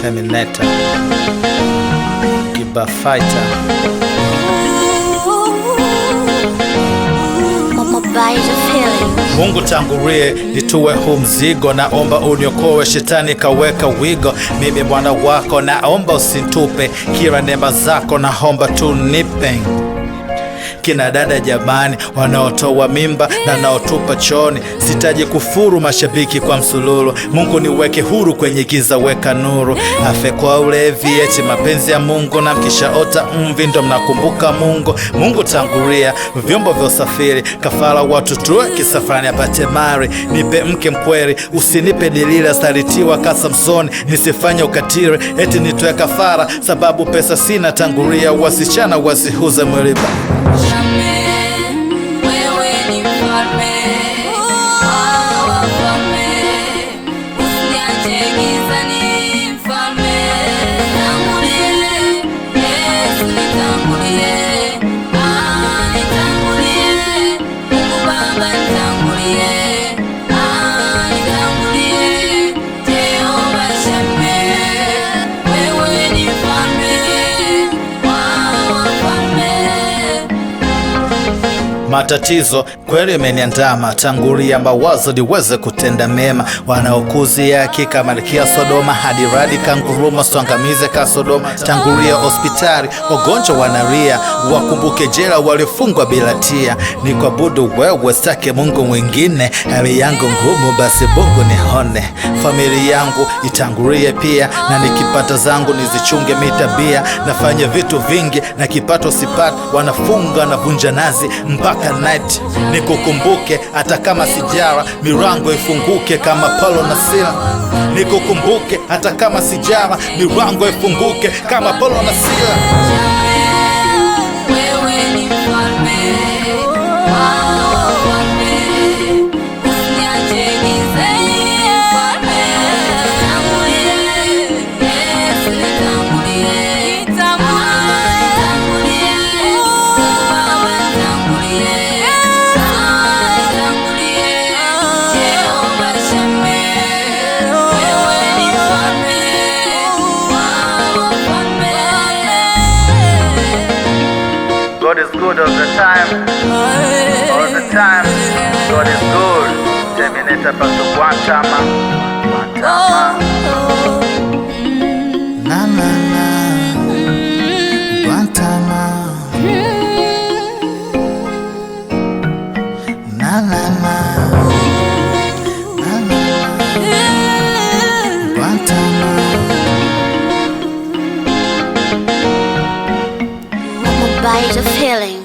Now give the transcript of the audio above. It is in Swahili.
Terminator, Kiba Fighter. Mungu tangulie nitue huu mzigo, naomba uniokoe shetani kaweka wigo. Mimi mwana wako naomba usintupe, kila neema zako naomba tunipe. Kina dada jamani wanaotoa mimba na naotupa choni, sitaji kufuru mashabiki kwa msululu. Mungu niweke huru kwenye giza, weka nuru. Afe kwa ulevi eti mapenzi ya Mungu, na mkishaota mvi ndo mnakumbuka Mungu. Mungu tangulia vyombo vya usafiri, kafara watu tuwe kisafari apate mari. Nipe mke mkweli, usinipe Delila salitiwa ka Samsoni, nisifanye ukatiri eti nitoe kafara sababu pesa sina. Tangulia wasichana wasihuze mwili. Wewe ni mfalme wa wafalme, usiniache gizani mfalme. Tangulie Yesu, nitangulie, nitangulie Mungu Baba, nitangulie, nitangulie Jehova Shame. Wewe ni mfalme wa wafalme. Matatizo kweli imeniandama, tangulia mawazo niweze kutenda mema. Wanaokuzia hakika malkia Sodoma, hadi radi kanguruma swangamize ka Sodoma. Tangulia hospitali wagonjwa wanalia, wakumbuke jela walifungwa bila tia. Ni kuabudu wewe sitaki Mungu mwingine, hali yangu ngumu basi Mungu nihone. Familia yangu itangulie pia, na nikipata zangu nizichunge mitabia. Nafanya vitu vingi na kipato sipati, wanafunga na vunja nazi mpaka night. Nikukumbuke hata kama sijara, milango ifunguke kama Paulo na Sila. Nikukumbuke hata kama sijara, milango ifunguke kama Paulo na Sila. Wewe ni mfalme wa wafalme, usiniache gizani mfalme. Tangulie Yesu, nitangulie, nitangulie Baba, nitangulie, nitangulie Jehova Shame. Wewe ni mfalme wa wafalme. God is good all the time. All the time. God is good. Terminator paso Guantama. Na na na. Guantama. Na na na. Na na na. Guantama. By the feeling.